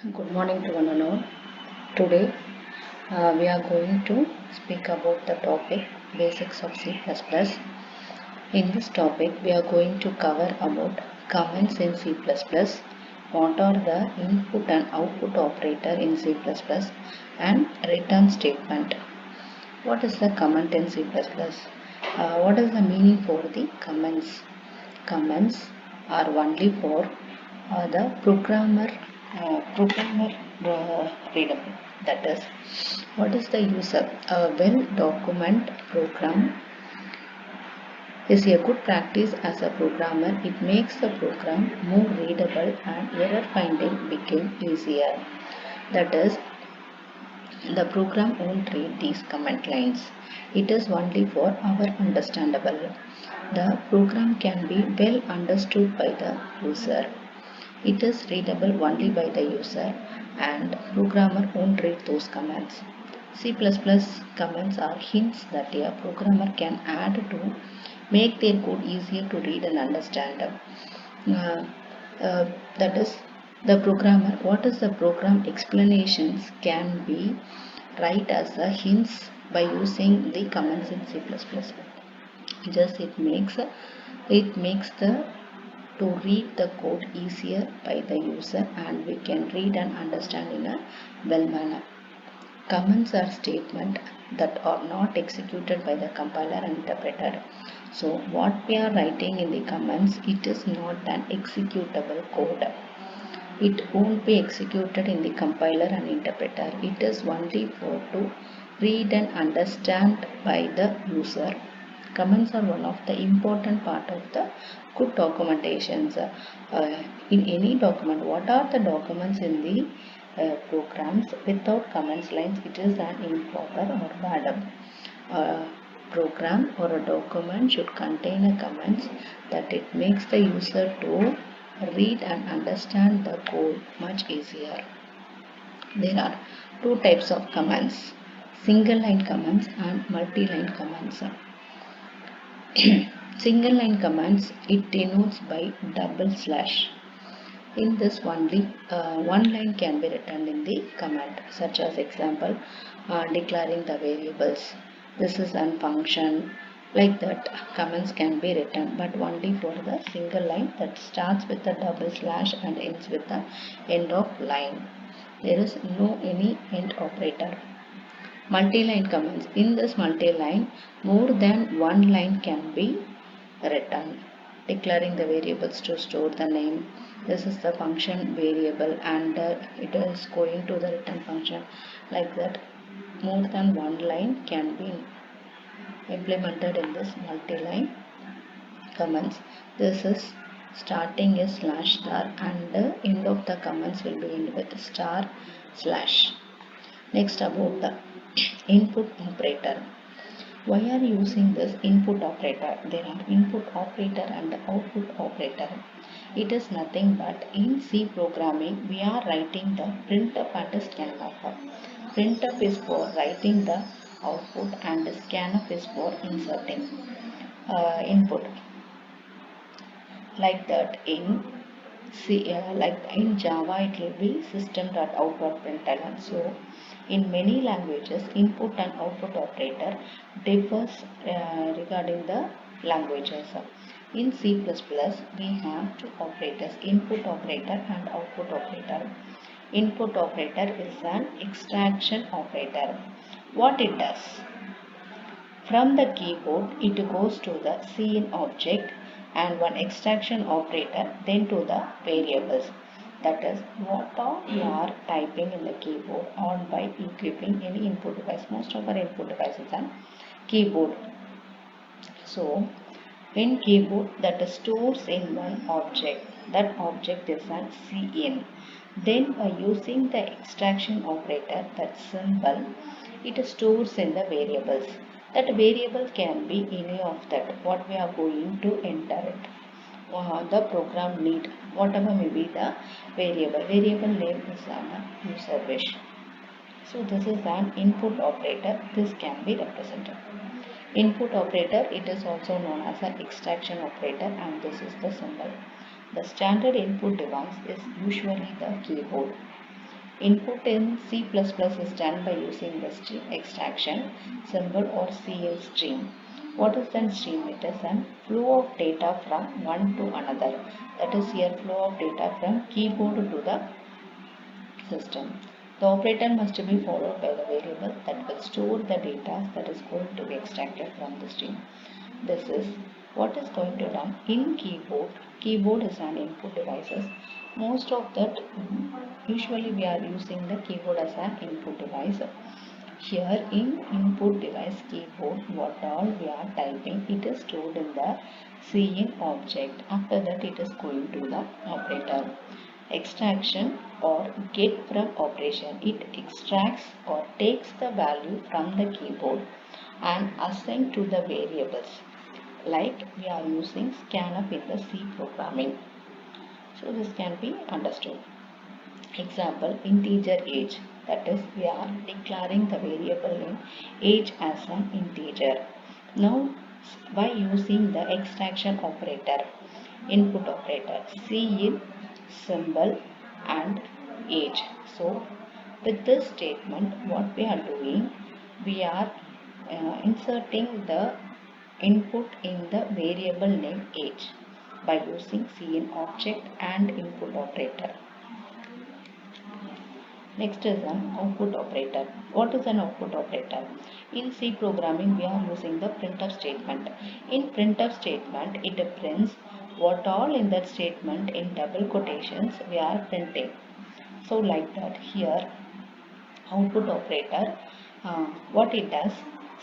Good morning to one and all. Today we are going to speak about the topic basics of C++. In this topic we are going to cover about comments in C++, what are the input and output operator in C++, and return statement. What is the comment in C++? What is the meaning for the comments? Comments are only for the programmer readable. That is, what is the user? A well-documented program is a good practice as a programmer. It makes the program more readable and error finding became easier. That is, the program won't read these command lines. It is only for our understandable. The program can be well understood by the user. It is readable only by the user and programmer won't read those commands. C++ commands are hints that a programmer can add to make their code easier to read and understand. Uh, that is the programmer. What is the program explanations can be write as a hints by using the commands in C++. Just it makes the to read the code easier by the user and we can read and understand in a well manner. Comments are statements that are not executed by the compiler and interpreter. So what we are writing in the comments, it is not an executable code. It won't be executed in the compiler and interpreter. It is only for to read and understand by the user. Comments are one of the important part of the good documentations. In any document, what are the documents in the programs? Without comments lines, it is an improper or bad. Program or a document should contain a comments that it makes the user to read and understand the code much easier. There are two types of commands, single line commands and multi-line commands. Single line commands, it denotes by double slash. In this only one line can be written in the command, such as example declaring the variables. This is a function. Like that comments can be written, but only for the single line that starts with the double slash and ends with the end of line. There is no any end operator. Multi-line commands. In this multi-line, more than one line can be written. Declaring the variables to store the name. This is the function variable and it is going to the return function. Like that, more than one line can be implemented in this multi-line commands. This is starting is slash star and the end of the commands will be end with star slash. Next about the input operator. Why are you using this input operator? There are input operator and output operator. It is nothing but in C programming we are writing the printf and scanf. Printf is for writing the output and scanf is for inserting input. Like that in like in Java it will be system.out.println. So in many languages input and output operator differs regarding the languages. In C++ we have two operators, input operator and output operator. Input operator is an extraction operator. What it does? From the keyboard, it goes to the scene object and one extraction operator, then to the variables. That is, what all you are typing in the keyboard or by equipping any input device. Most of our input devices are keyboard. So, in keyboard that stores in one object. That object is an cin. Then by using the extraction operator, that symbol, it stores in the variables. That variable can be any of that what we are going to enter it. The program need whatever may be the variable name is an user wish. So this is an input operator. This can be represented. Input operator, it is also known as an extraction operator and this is the symbol. The standard input device is usually the keyboard. Input in C++ is done by using the stream extraction symbol or CL stream. What is the stream? It is a flow of data from one to another. That is here flow of data from keyboard to the system. The operator must be followed by the variable that will store the data that is going to be extracted from the stream. This is what is going to run in keyboard. Keyboard is an input devices. Most of that usually we are using the keyboard as an input device. Here in input device keyboard, what all we are typing, it is stored in the cin object. After that it is going to the operator. Extraction or get from operation. It extracts or takes the value from the keyboard and assign to the variables, like we are using scanf in the C programming. So this can be understood. Example, integer age, that is we are declaring the variable name age as an integer. Now by using the extraction operator, input operator, cin symbol and age. So with this statement what we are doing, we are inserting the input in the variable name age by using cin object and input operator. Next is an output operator. What is an output operator? In C programming, we are using the printf statement. In printf statement, it prints what all in that statement in double quotations we are printing. So like that here, output operator, what it does,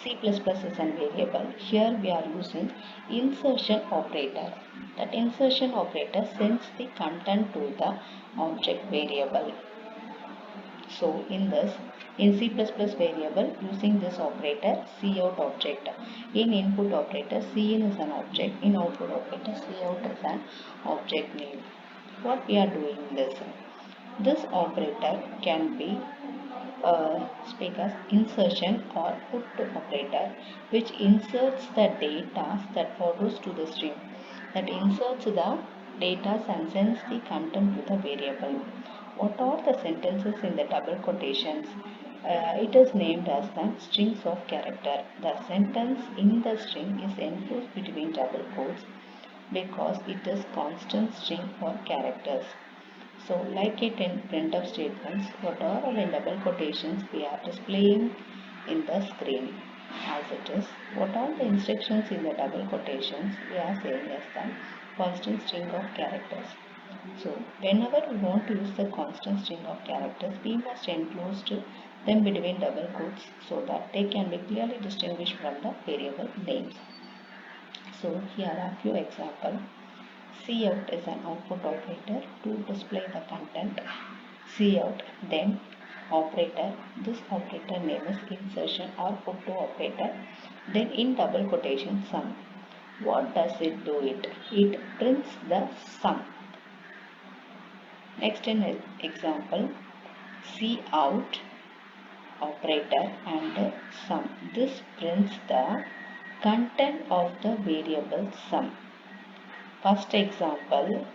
C++ is a variable. Here we are using insertion operator. That insertion operator sends the content to the object variable. So in this, in C++ variable, using this operator, cout object. In input operator, cin is an object. In output operator, cout is an object name. What we are doing this operator can be speak as insertion or put operator, which inserts the data that follows to the stream. That inserts the data and sends the content to the variable. What are the sentences in the double quotations? It is named as the strings of character. The sentence in the string is enclosed between double quotes because it is constant string or characters. So like it in printf statements, what are all in double quotations we are displaying in the screen as it is. What are the instructions in the double quotations we are saying as the constant string of characters. So whenever we want to use the constant string of characters, we must enclose them between double quotes so that they can be clearly distinguished from the variable names. So here are a few examples. Cout is an output operator to display the content. Cout, then operator. This operator name is insertion or put to operator. Then in double quotation sum. What does it do? It prints the sum. Next in example, cout operator and sum. This prints the content of the variable sum. First example,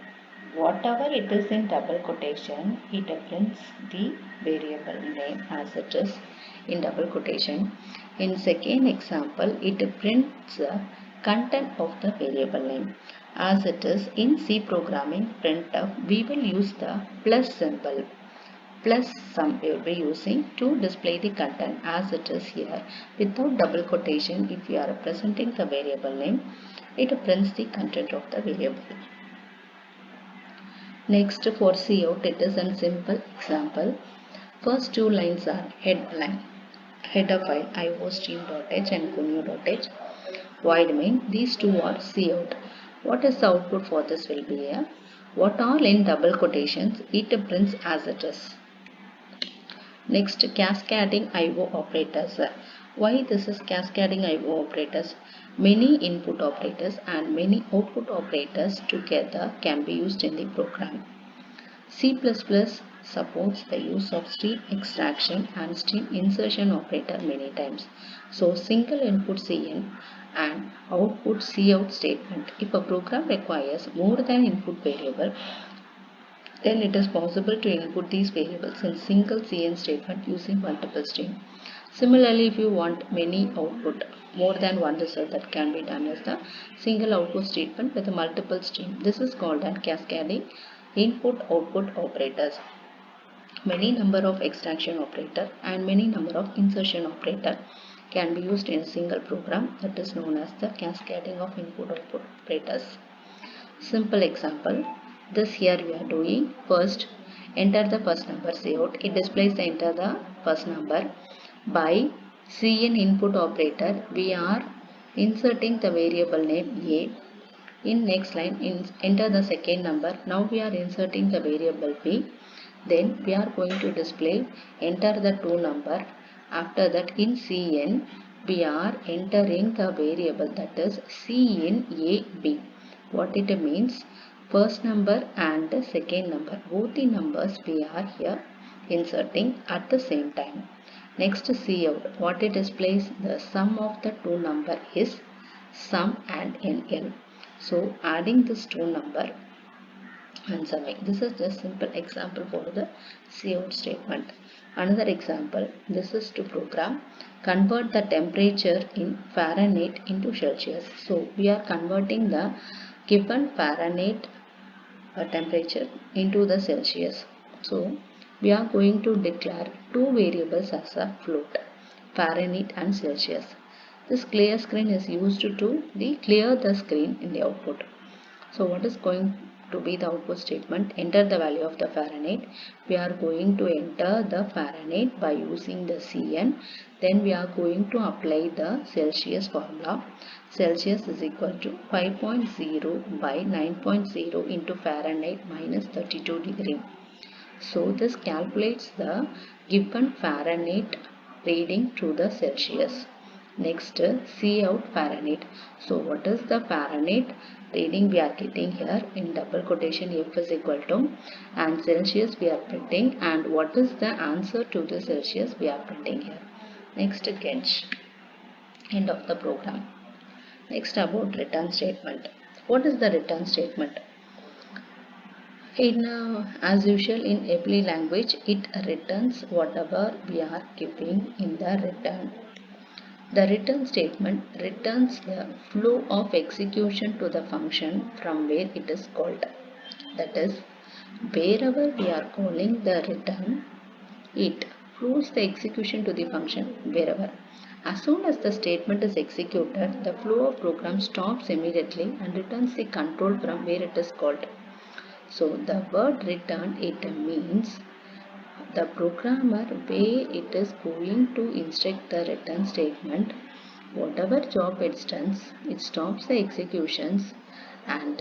whatever it is in double quotation, it prints the variable name as it is in double quotation. In second example, it prints the content of the variable name. As it is in C programming printf, we will use the plus symbol. Plus sum we will be using to display the content as it is here. Without double quotation, if we are representing the variable name, it prints the content of the variable. Next for cout, it is a simple example. First two lines are header file iostream.h and kunio.h, void main. These two are cout. What is the output for this will be here? What all in double quotations, it prints as it is. Next, cascading IO operators. Why this is cascading IO operators? Many input operators and many output operators together can be used in the program. C++ supports the use of stream extraction and stream insertion operator many times. So single input cin and output cout statement. If a program requires more than input variable, then it is possible to input these variables in single cn statement using multiple stream. Similarly, if you want many output, more than one result, that can be done as the single output statement with a multiple stream. This is called as cascading input-output operators. Many number of extraction operator and many number of insertion operator can be used in a single program, that is known as the cascading of input-output operators. Simple example, this here we are doing first enter the first number, say out, it displays the enter the first number. By cn input operator we are inserting the variable name a. In next line enter the second number, now we are inserting the variable b. Then we are going to display enter the two number. After that in cn we are entering the variable, that is cnab. What it means, first number and the second number, both the numbers we are here inserting at the same time. Next cout, what it displays, the sum of the two number is sum and nl. So adding this two number and summing. This is just simple example for the cout statement. Another example, this is to program convert the temperature in Fahrenheit into Celsius. So we are converting the given Fahrenheit temperature into the Celsius. So we are going to declare two variables as a float, Fahrenheit and Celsius. This clear screen is used to clear the screen in the output. So what is going to be the output statement? Enter the value of the Fahrenheit. We are going to enter the Fahrenheit by using the Cn. Then we are going to apply the Celsius formula. Celsius is equal to 5.0 by 9.0 into Fahrenheit minus 32 degree. So this calculates the given Fahrenheit reading to the Celsius. Next, cout Fahrenheit. So what is the Fahrenheit reading we are getting here? In double quotation F is equal to, and Celsius we are printing, and what is the answer to the Celsius we are printing here. Next, catch. End of the program. Next, about return statement. What is the return statement? As usual in every language, it returns whatever we are giving in the return. The return statement returns the flow of execution to the function from where it is called. That is, wherever we are calling the return, it flows the execution to the function wherever. As soon as the statement is executed, the flow of program stops immediately and returns the control from where it is called. So the word return, it means the programmer way it is going to instruct the return statement, whatever job it does, it stops the executions and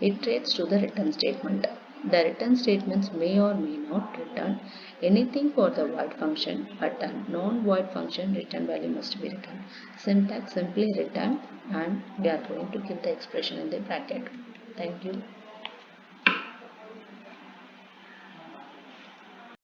iterates to the return statement. The return statements may or may not return anything for the void function, but a non-void function return value must be returned. Syntax simply return, and we are going to give the expression in the bracket. Thank you.